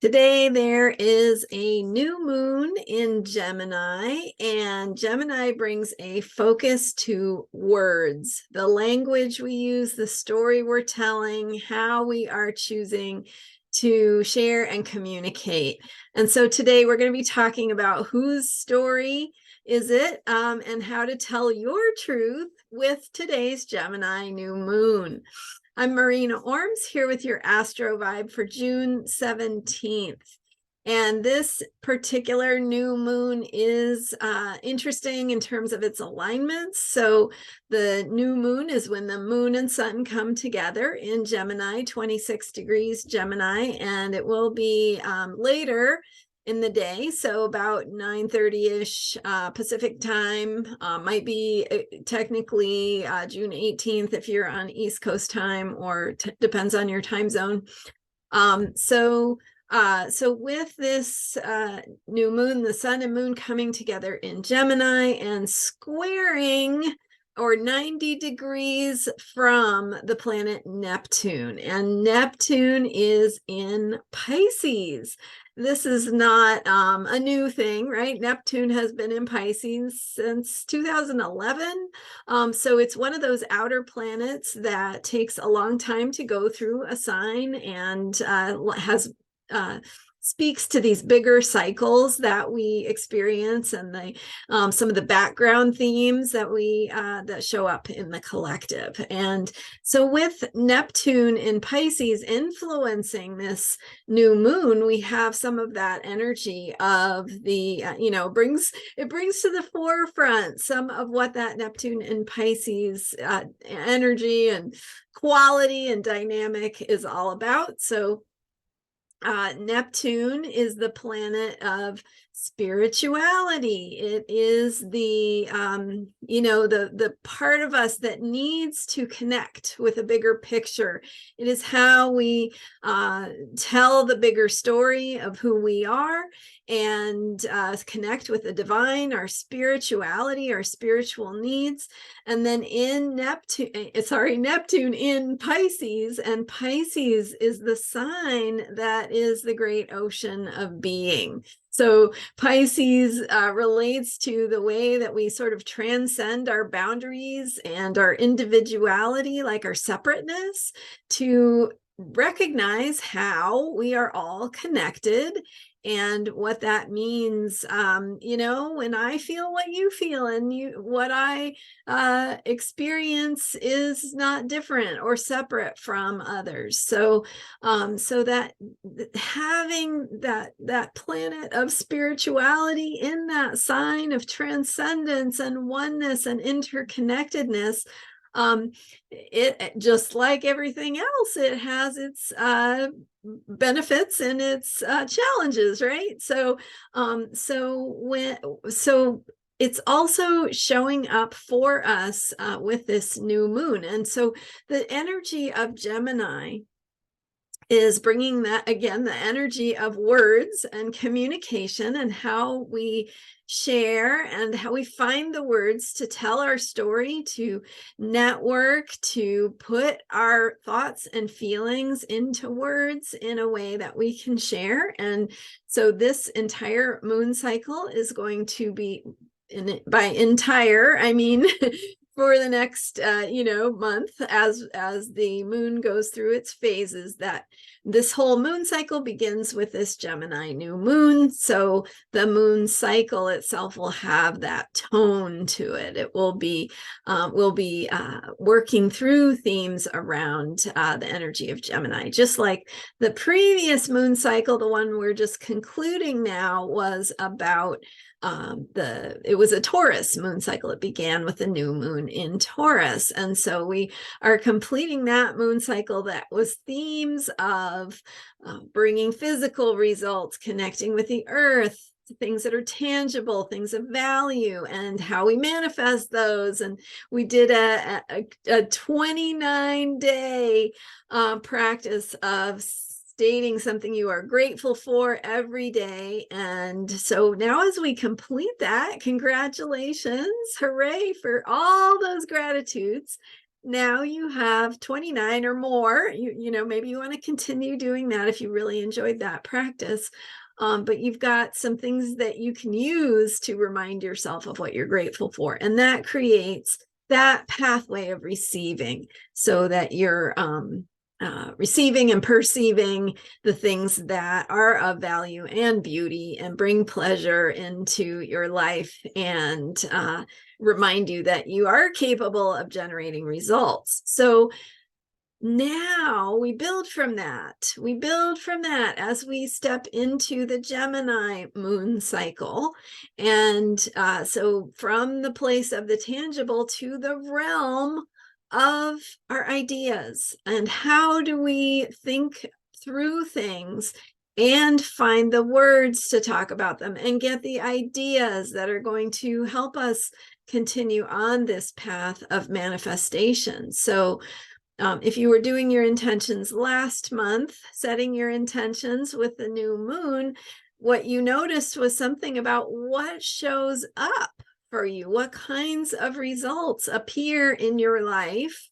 Today there is a new moon in Gemini, and Gemini brings a focus to words, the language we use, the story we're telling, how we are choosing to share and communicate. And so today we're going to be talking about whose story is it, and how to tell your truth with today's Gemini new moon. I'm Marina Orms here with your Astro vibe for June 17th. And this particular new moon is interesting in terms of its alignments. So the new moon is when the moon and sun come together in Gemini, 26 degrees Gemini, and it will be later in the day, so about 9:30ish Pacific time, might be technically June 18th if you're on East Coast time, or depends on your time zone. So with this new moon, the sun and moon coming together in Gemini and squaring or 90 degrees from the planet Neptune, and Neptune is in Pisces. This is not a new thing, right? Neptune has been in Pisces since 2011. So it's one of those outer planets that takes a long time to go through a sign, and has speaks to these bigger cycles that we experience, and the some of the background themes that we that show up in the collective. And so with Neptune in Pisces influencing this new moon, we have some of that energy of the brings to the forefront some of what that Neptune in Pisces energy and quality and dynamic is all about. So Neptune is the planet of spirituality. It is the the part of us that needs to connect with a bigger picture. It is how we tell the bigger story of who we are, and connect with the divine, our spirituality, our spiritual needs. And then in Neptune in Pisces, and Pisces is the sign that is the great ocean of being. So Pisces relates to the way that we sort of transcend our boundaries and our individuality, like our separateness, to recognize how we are all connected, and what that means. When I feel what you feel, and what I experience is not different or separate from others. So that having that planet of spirituality in that sign of transcendence and oneness and interconnectedness, it, just like everything else, it has its benefits and its challenges, right? So it's also showing up for us with this new moon. And so the energy of Gemini is bringing that, again, the energy of words and communication, and how we share and how we find the words to tell our story, to network, to put our thoughts and feelings into words in a way that we can share. And so this entire moon cycle is going to be, by entire, I mean for the next month, as the moon goes through its phases, that this whole moon cycle begins with this Gemini new moon. So the moon cycle itself will have that tone to it. It will be working through themes around the energy of Gemini, just like the previous moon cycle. The one we're just concluding now was about it was a Taurus moon cycle. It began with the new moon in Taurus. And so we are completing that moon cycle that was themes of bringing physical results, connecting with the earth, things that are tangible, things of value, and how we manifest those. And we did a 29-day practice of stating something you are grateful for every day. And so now, as we complete that, congratulations, hooray for all those gratitudes. now you have 29 or more. You know, maybe you want to continue doing that if you really enjoyed that practice. But you've got some things that you can use to remind yourself of what you're grateful for. And that creates that pathway of receiving, so that you're receiving and perceiving the things that are of value and beauty and bring pleasure into your life, and remind you that you are capable of generating results. So now we build from that. We build from that as we step into the Gemini moon cycle. And so from the place of the tangible to the realm of our ideas, and how do we think through things and find the words to talk about them and get the ideas that are going to help us continue on this path of manifestation. So if you were doing your intentions last month, setting your intentions with the new moon, what you noticed was something about what shows up for you, what kinds of results appear in your life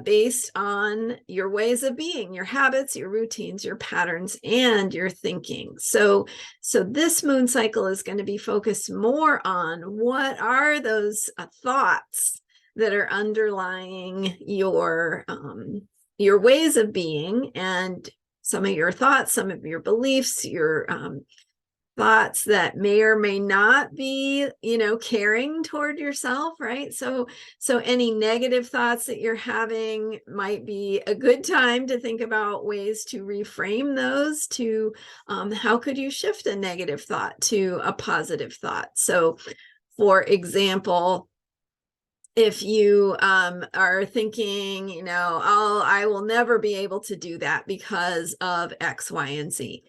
based on your ways of being, your habits, your routines, your patterns, and your thinking. So this moon cycle is going to be focused more on what are those thoughts that are underlying your ways of being, and some of your thoughts, some of your beliefs, your thoughts that may or may not be, caring toward yourself, right? So any negative thoughts that you're having might be a good time to think about ways to reframe those to how could you shift a negative thought to a positive thought. So for example, if you are thinking, oh, I will never be able to do that because of X, Y, and Z,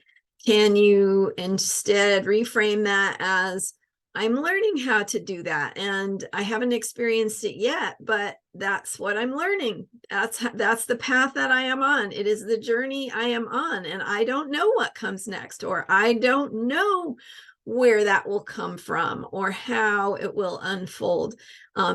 can you instead reframe that as, I'm learning how to do that, and I haven't experienced it yet, but that's what I'm learning. That's the path that I am on. It is the journey I am on, and I don't know what comes next, or I don't know where that will come from or how it will unfold.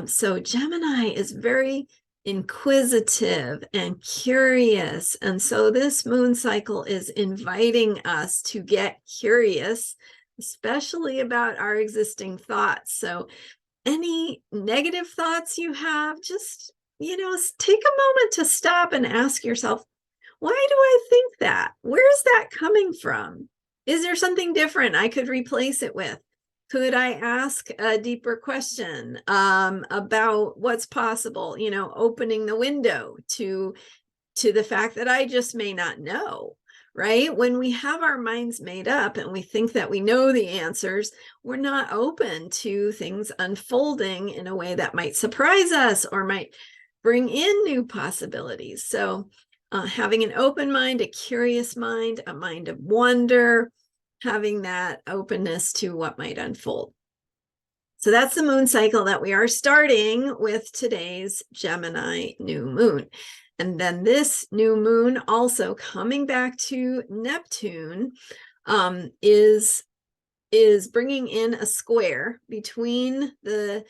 So Gemini is very inquisitive and curious. And so this moon cycle is inviting us to get curious, especially about our existing thoughts. So any negative thoughts you have, just, take a moment to stop and ask yourself, why do I think that? Where's that coming from? Is there something different I could replace it with? Could I ask a deeper question about what's possible? Opening the window to the fact that I just may not know, right? When we have our minds made up and we think that we know the answers, we're not open to things unfolding in a way that might surprise us or might bring in new possibilities. So having an open mind, a curious mind, a mind of wonder, having that openness to what might unfold. So that's the moon cycle that we are starting with today's Gemini new moon. And then this new moon, also coming back to Neptune, is bringing in a square between the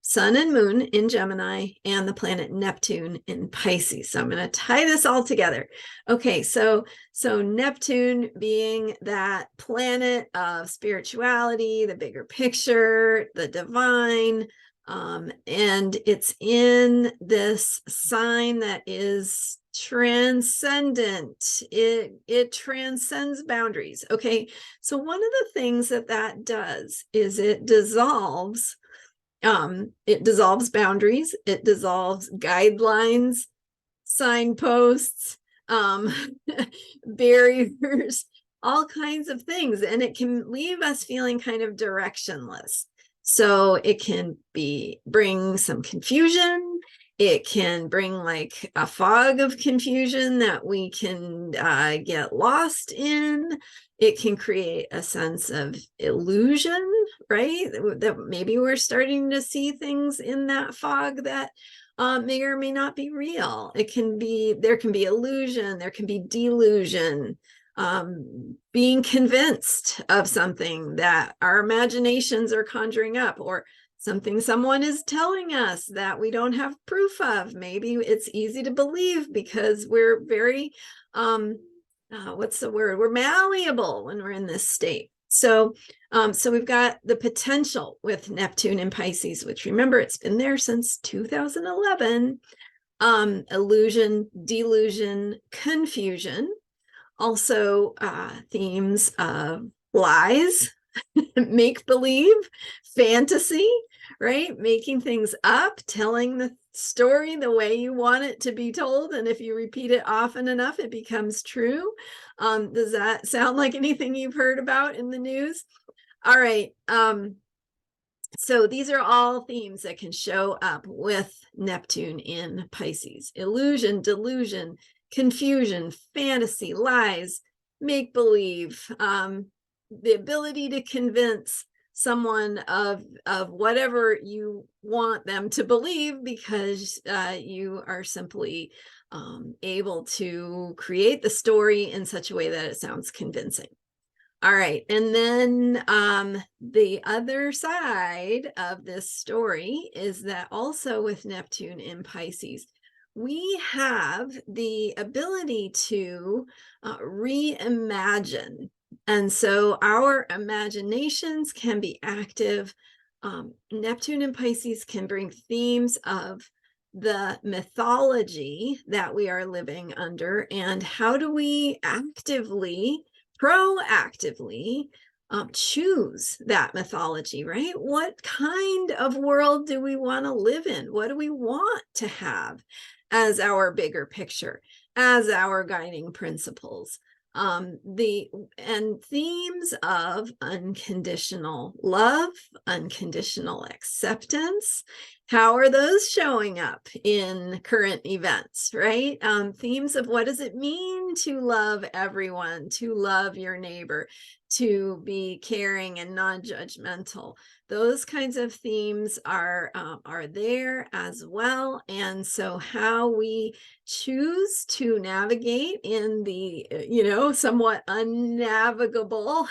Sun and Moon in Gemini and the planet Neptune in Pisces. So I'm going to tie this all together. Okay, so Neptune being that planet of spirituality, the bigger picture, the divine, and it's in this sign that is transcendent. It transcends boundaries. Okay, so one of the things that does is it dissolves boundaries, it dissolves guidelines, signposts, barriers, all kinds of things, and it can leave us feeling kind of directionless. So it can bring some confusion. It can bring like a fog of confusion that we can get lost in. It can create a sense of illusion, right? That maybe we're starting to see things in that fog that may or may not be real. There can be illusion, there can be delusion, being convinced of something that our imaginations are conjuring up, or something someone is telling us that we don't have proof of. Maybe it's easy to believe because we're very, what's the word? We're malleable when we're in this state. So we've got the potential with Neptune and Pisces, which, remember, it's been there since 2011. Illusion, delusion, confusion. Also themes of lies, make believe, fantasy, right? Making things up, telling the story the way you want it to be told. And if you repeat it often enough, it becomes true. Does that sound like anything you've heard about in the news? All right. So these are all themes that can show up with Neptune in Pisces. Illusion, delusion, confusion, fantasy, lies, make-believe, the ability to convince someone of whatever you want them to believe, because you are simply able to create the story in such a way that it sounds convincing. All right, and then the other side of this story is that also with Neptune in Pisces, we have the ability to reimagine. And so our imaginations can be active. Neptune and Pisces can bring themes of the mythology that we are living under, and how do we proactively choose that mythology, right? What kind of world do we want to live in? What do we want to have as our bigger picture, as our guiding principles? And themes of unconditional love, unconditional acceptance. How are those showing up in current events, right? Themes of what does it mean to love everyone, to love your neighbor, to be caring and non-judgmental. Those kinds of themes are there as well. And so how we choose to navigate in the, somewhat unnavigable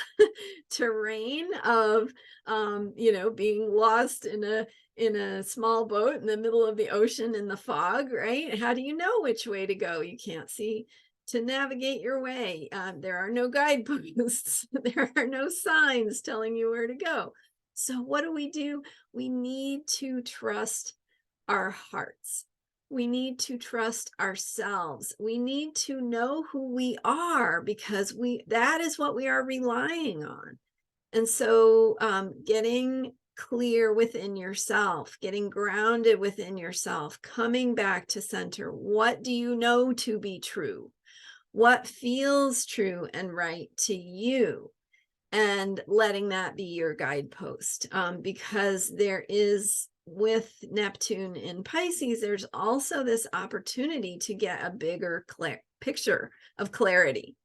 terrain of, being lost in a small boat in the middle of the ocean in the fog, right? How do you know which way to go? You can't see to navigate your way. There are no guideposts. There are no signs telling you where to go. So what do? We need to trust our hearts. We need to trust ourselves. We need to know who we are, because that is what we are relying on. And so getting clear within yourself, getting grounded within yourself, coming back to center. What do you know to be true? What feels true and right to you? And letting that be your guidepost, because there is, with Neptune in Pisces, there's also this opportunity to get a bigger picture of clarity.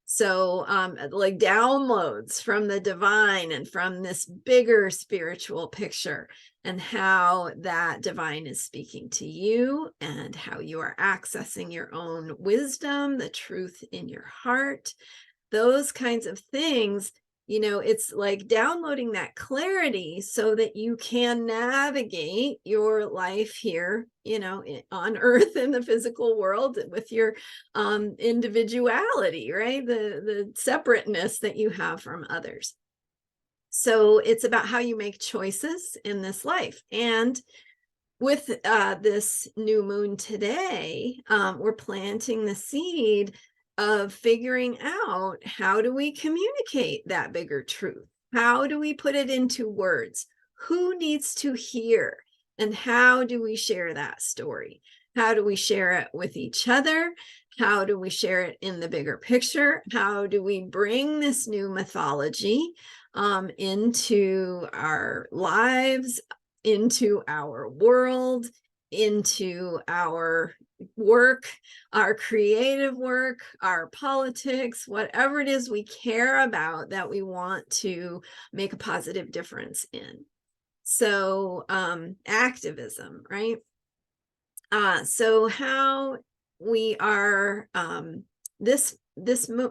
So like downloads from the divine and from this bigger spiritual picture, and how that divine is speaking to you, and how you are accessing your own wisdom, the truth in your heart, those kinds of things. It's like downloading that clarity so that you can navigate your life here, on Earth, in the physical world, with your individuality, right? The separateness that you have from others. So it's about how you make choices in this life. And with this new moon today, we're planting the seed of figuring out, how do we communicate that bigger truth? How do we put it into words? Who needs to hear? And how do we share that story? How do we share it with each other? How do we share it in the bigger picture? How do we bring this new mythology into our lives, into our world, into our work, our creative work, our politics, whatever it is we care about that we want to make a positive difference in? So activism, right? So how we are this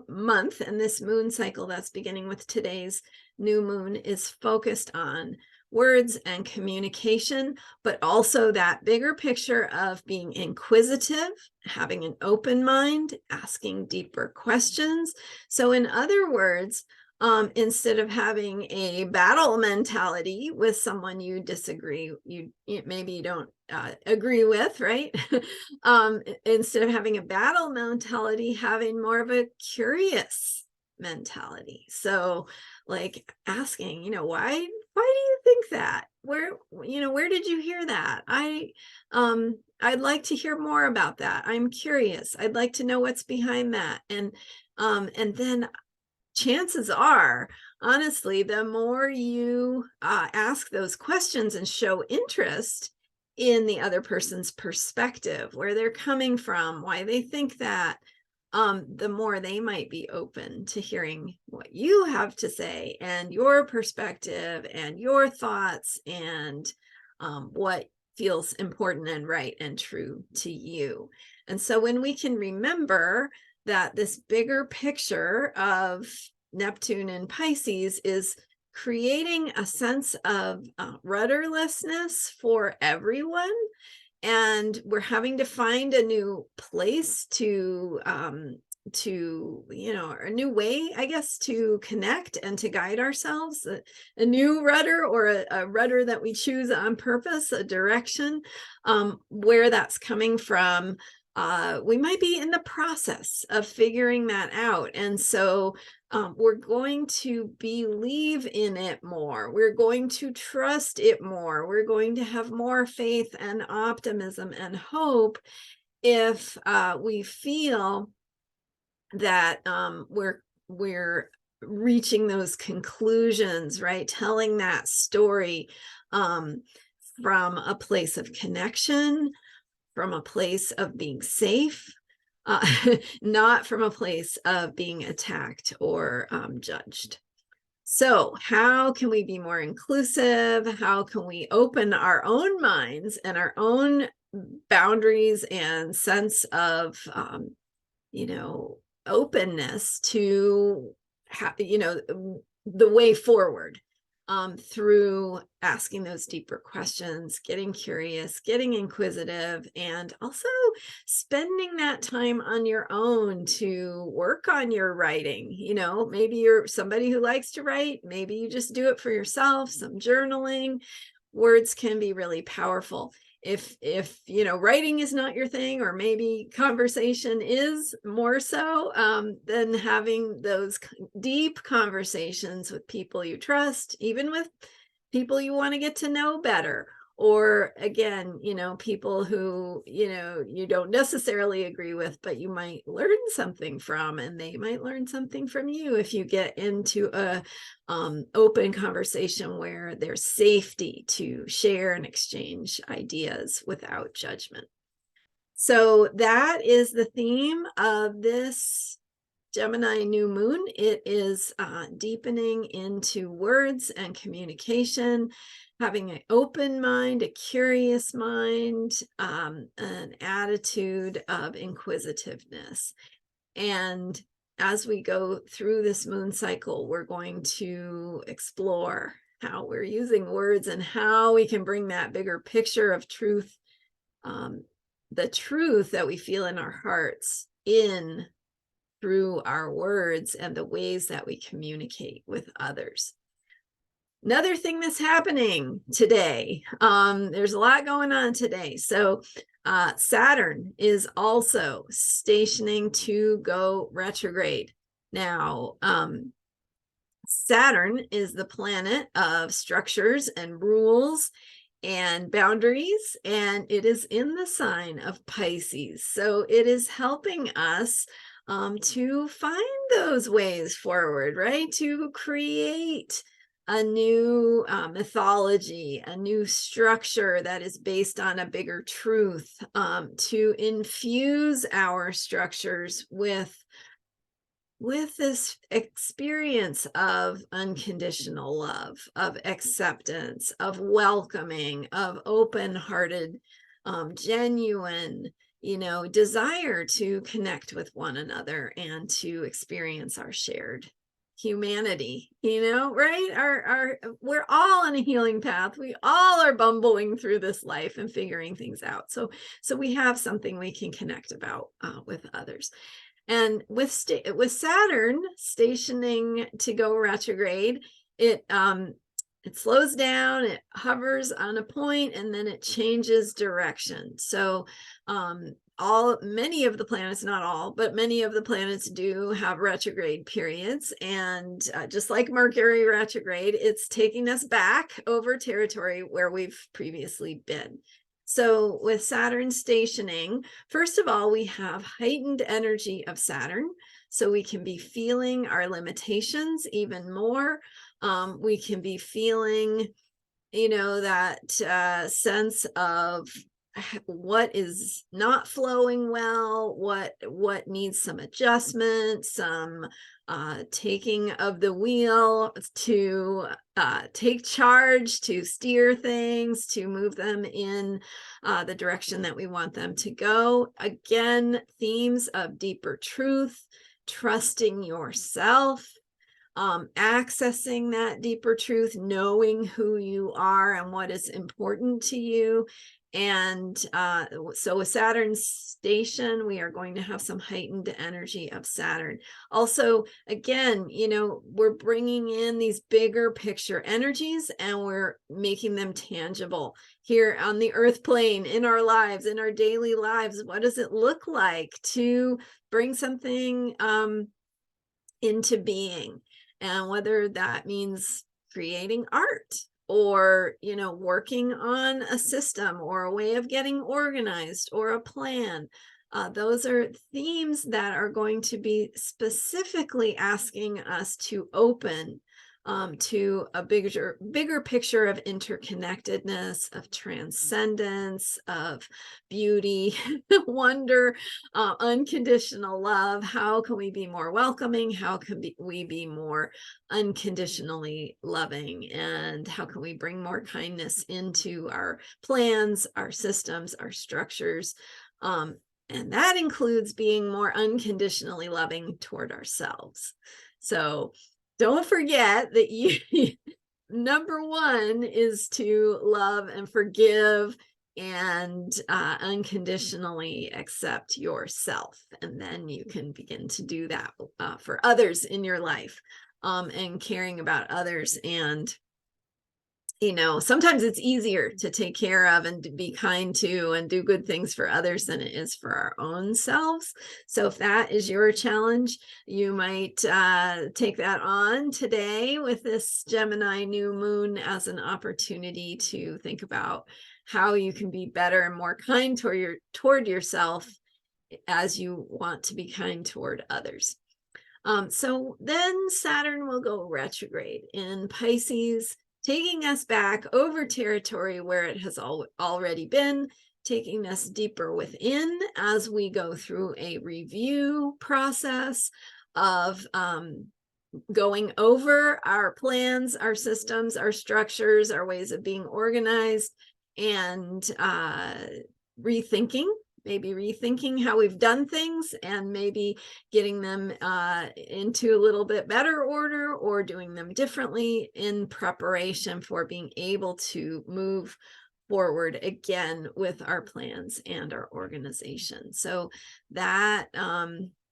month, and this moon cycle that's beginning with today's new moon, is focused on words and communication, but also that bigger picture of being inquisitive, having an open mind, asking deeper questions. So in other words, instead of having a battle mentality with someone you disagree, maybe you don't agree with, right? Instead of having a battle mentality, having more of a curious mentality. So like asking, why do you think that? Where did you hear that? I'd like to hear more about that. I'm curious. I'd like to know what's behind that. And then chances are, honestly, the more you ask those questions and show interest in the other person's perspective, where they're coming from, why they think that, the more they might be open to hearing what you have to say and your perspective and your thoughts and what feels important and right and true to you. And so when we can remember that this bigger picture of Neptune and Pisces is creating a sense of rudderlessness for everyone, and we're having to find a new place to a new way, I guess, to connect and to guide ourselves, a new rudder, or a rudder that we choose on purpose, a direction, where that's coming from. We might be in the process of figuring that out. And so we're going to believe in it more. We're going to trust it more. We're going to have more faith and optimism and hope if we feel that we're reaching those conclusions, right? Telling that story from a place of connection, from a place of being safe, not from a place of being attacked or judged. So how can we be more inclusive? How can we open our own minds and our own boundaries and sense of, openness to, the way forward? Through asking those deeper questions, getting curious, getting inquisitive, and also spending that time on your own to work on your writing. Maybe you're somebody who likes to write, maybe you just do it for yourself, some journaling. Words can be really powerful. If writing is not your thing, or maybe conversation is more so, then having those deep conversations with people you trust, even with people you want to get to know better, or again, people who you don't necessarily agree with, but you might learn something from, and they might learn something from you if you get into a open conversation where there's safety to share and exchange ideas without judgment. So that is the theme of this Gemini new moon. It is deepening into words and communication, having an open mind, a curious mind, an attitude of inquisitiveness. And as we go through this moon cycle, we're going to explore how we're using words and how we can bring that bigger picture of truth, the truth that we feel in our hearts, in through our words and the ways that we communicate with others. Another thing that's happening today, there's a lot going on today. So Saturn is also stationing to go retrograde. Now, Saturn is the planet of structures and rules and boundaries, and it is in the sign of Pisces. So it is helping us to find those ways forward, right? To create a new mythology, a new structure that is based on a bigger truth, to infuse our structures with this experience of unconditional love, of acceptance, of welcoming, of open-hearted, genuine, desire to connect with one another and to experience our shared humanity, right? We're all on a healing path. We all are bumbling through this life and figuring things out. So we have something we can connect about with others. And with Saturn stationing to go retrograde, it slows down, it hovers on a point, and then it changes direction. So many of the planets, not all, but many of the planets do have retrograde periods. And just like Mercury retrograde, it's taking us back over territory where we've previously been. So with Saturn stationing, first of all, we have heightened energy of Saturn. So we can be feeling our limitations even more. We can be feeling, that sense of what is not flowing well, what needs some adjustment, some taking of the wheel to take charge, to steer things, to move them in the direction that we want them to go. Again, themes of deeper truth, trusting yourself, accessing that deeper truth, knowing who you are and what is important to you. And so with Saturn's station, we are going to have some heightened energy of Saturn. Also, again, we're bringing in these bigger picture energies and we're making them tangible here on the earth plane, in our lives, in our daily lives. What does it look like to bring something into being? And whether that means creating art, or working on a system or a way of getting organized or a plan. Those are themes that are going to be specifically asking us to open to a bigger picture of interconnectedness, of transcendence, of beauty, wonder, unconditional love. How can we be more welcoming? How can we be more unconditionally loving? And how can we bring more kindness into our plans, our systems, our structures? And that includes being more unconditionally loving toward ourselves. So don't forget that number one is to love and forgive and unconditionally accept yourself. And then you can begin to do that for others in your life, and caring about others. And sometimes it's easier to take care of and to be kind to and do good things for others than it is for our own selves. So if that is your challenge, you might take that on today with this Gemini new moon as an opportunity to think about how you can be better and more kind toward yourself as you want to be kind toward others. So then Saturn will go retrograde in Pisces, taking us back over territory where it has already been, taking us deeper within as we go through a review process of going over our plans, our systems, our structures, our ways of being organized, and rethinking how we've done things, and maybe getting them into a little bit better order or doing them differently in preparation for being able to move forward again with our plans and our organization. So that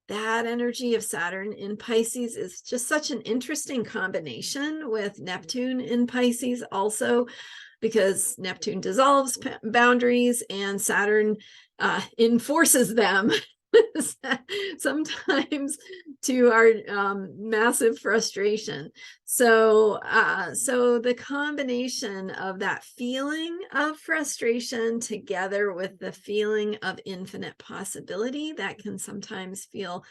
energy of Saturn in Pisces is just such an interesting combination with Neptune in Pisces also, because Neptune dissolves boundaries and Saturn enforces them sometimes to our massive frustration. So the combination of that feeling of frustration together with the feeling of infinite possibility that can sometimes feel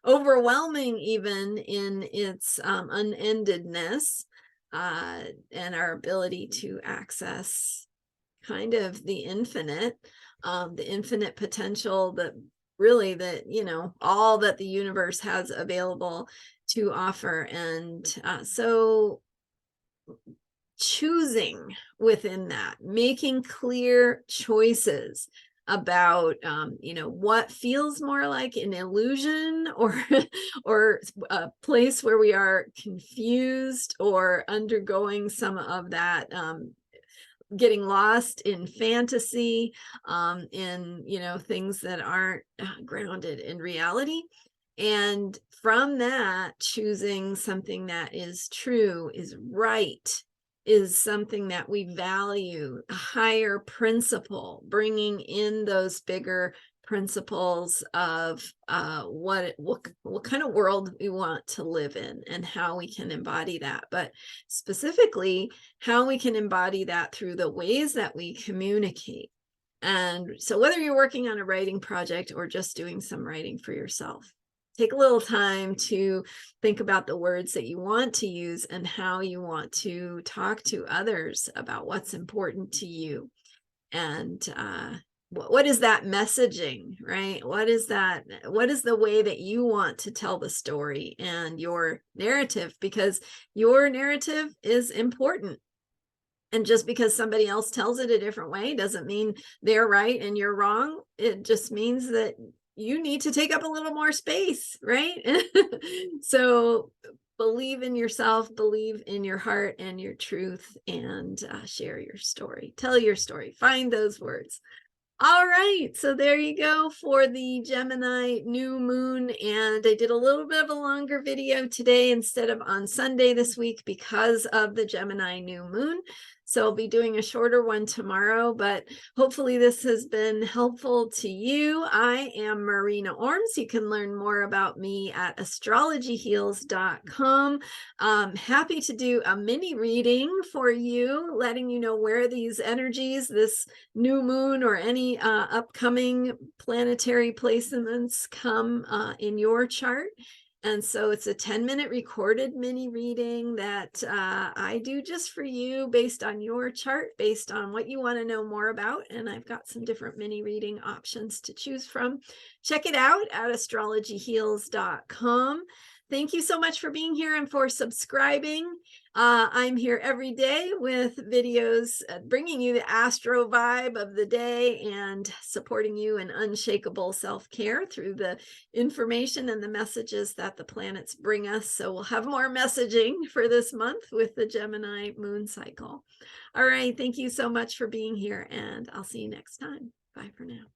overwhelming even in its unendedness, and our ability to access kind of the infinite potential, that really all that the universe has available to offer. And so choosing within that, making clear choices about, what feels more like an illusion or, or a place where we are confused or undergoing some of that, getting lost in fantasy, in, things that aren't grounded in reality. And from that, choosing something that is true, is right, is something that we value, a higher principle, bringing in those bigger principles of what kind of world we want to live in and how we can embody that, but specifically how we can embody that through the ways that we communicate. And so whether you're working on a writing project or just doing some writing for yourself, take a little time to think about the words that you want to use and how you want to talk to others about what's important to you. And what is that messaging, right? What is the way that you want to tell the story and your narrative? Because your narrative is important. And just because somebody else tells it a different way doesn't mean they're right and you're wrong. It just means that you need to take up a little more space, right? So believe in yourself, believe in your heart and your truth, and share your story. Tell your story. Find those words. All right, so there you go for the Gemini new moon. And I did a little bit of a longer video today instead of on Sunday this week because of the Gemini new moon. So I'll be doing a shorter one tomorrow, but hopefully this has been helpful to you. I am Marina Orms. You can learn more about me at astrologyheals.com. Happy to do a mini reading for you, letting you know where these energies, this new moon or any upcoming planetary placements come in your chart. And so it's a 10-minute recorded mini reading that I do just for you based on your chart, based on what you want to know more about. And I've got some different mini reading options to choose from. Check it out at astrologyheals.com. Thank you so much for being here and for subscribing. I'm here every day with videos bringing you the Astro vibe of the day and supporting you in unshakable self-care through the information and the messages that the planets bring us. So we'll have more messaging for this month with the Gemini moon cycle. All right, thank you so much for being here, and I'll see you next time. Bye for now.